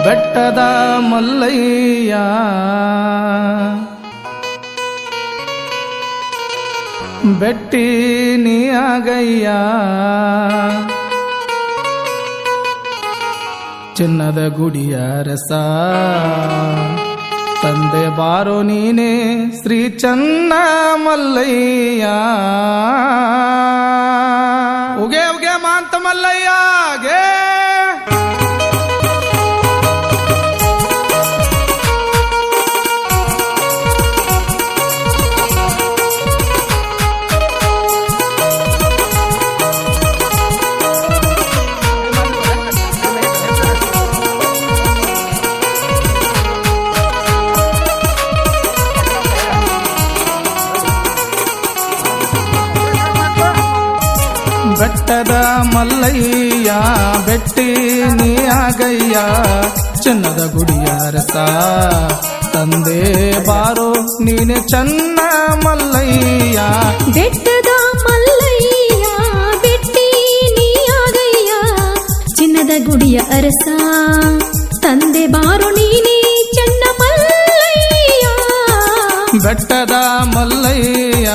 ಬೆಟ್ಟದ ಮಲ್ಲಯ್ಯ ಬೆಟ್ಟಿ ನೀ ಆಗಯ್ಯ ಚಿನ್ನದ ಗುಡಿಯ ರಸ ತಂದೆ ಬಾರೋ ನೀನೆ ಶ್ರೀ ಚನ್ನ ಮಲ್ಲಯ್ಯ ಉಗೆ ಉಗೆ ಮಾಂತ ಮಲ್ಲಯ್ಯ ಗೆ ಬೆಟ್ಟದ ಮಲ್ಲಯ್ಯ ಬೆಟ್ಟಿ ನೀ ಆಗಯ್ಯ ಚಿನ್ನದ ಗುಡಿಯ ರಸ ತಂದೆ ಬಾರೋ ನೀನೆ ಚನ್ನ ಮಲ್ಲಯ್ಯ ಬೆಟ್ಟದ ಮಲ್ಲಯ್ಯ ಬೆಟ್ಟಿ ನೀ ಆಗಯ್ಯ ಚಿನ್ನದ ಗುಡಿಯ ಅರಸ ತಂದೆ ಬಾರೋ ನೀನೆ ಚನ್ನ ಮಲ್ಲಯ್ಯ ಬೆಟ್ಟದ ಮಲ್ಲಯ್ಯ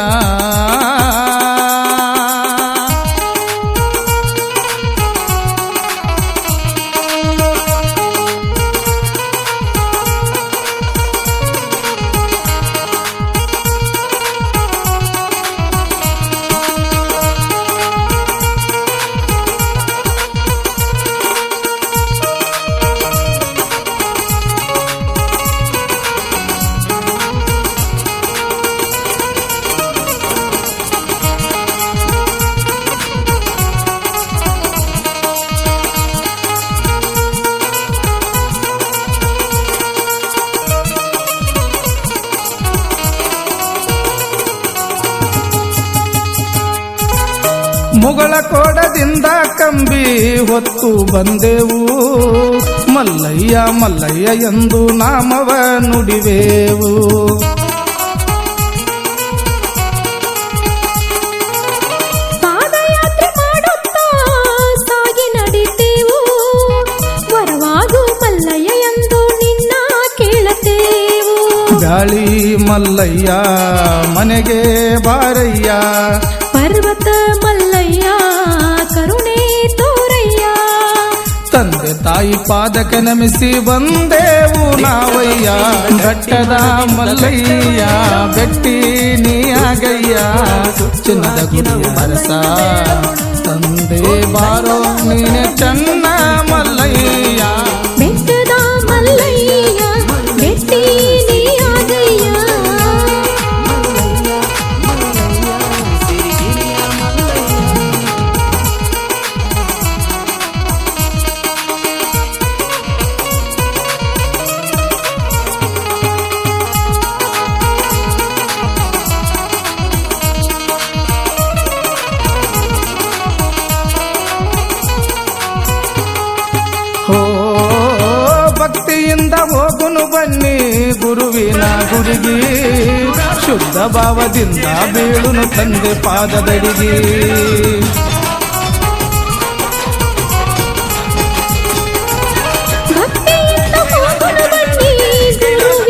ಮುಗಳ ಕೋಡದಿಂದ ಕಂಬಿ ಹೊತ್ತು ಬಂದೆವು ಮಲ್ಲಯ್ಯ ಮಲ್ಲಯ್ಯ ಎಂದು ನಾಮವ ನುಡಿವೆವು ಪಾದಯಾತ್ರೆ ಮಾಡುತ್ತಾ ಸಾಗಿ ನಡಿತೇವು ವರವಾಗು ಮಲ್ಲಯ್ಯ ಎಂದು ನಿನ್ನ ಕೇಳತೇವು ಗಾಳಿ ಮಲ್ಲಯ್ಯ ಮನೆಗೆ ಬಾರಯ್ಯ ಪರ್ವತ ಮಲ್ಲಯ್ಯ ಕರುಣೆ ತೋರಯ್ಯ ತಂದೆ ತಾಯಿ ಪಾದಕ್ಕೆ ನಮಿಸಿ ಬಂದೆವು ನಾವಯ್ಯ ಬೆಟ್ಟದ ಮಲ್ಲಯ್ಯ ಬೆಟ್ಟಿ ನೀ ಆಗಯ್ಯ ಚಿನ್ನದ ಗುಡಿಯ ಅರಸ ತಂದೆ ಬಾರೋ ನೀನೆ ಚನ್ನ ಮಲ್ಲಯ್ಯ ಬೆಟ್ಟದ ಮಲ್ಲಯ್ಯ ಬೆಟ್ಟಿ ನೀ ಆಗಯ್ಯ ಭಕ್ತಿಯಿಂದ ಹೋಗುನು ಬನ್ನಿ ಗುರುವಿನ ಗುಡಿಗೆ ಶುದ್ಧ ಭಾವದಿಂದ ಬೀಳುನು ತಂದೆ ಪಾದದಡಿಗೆ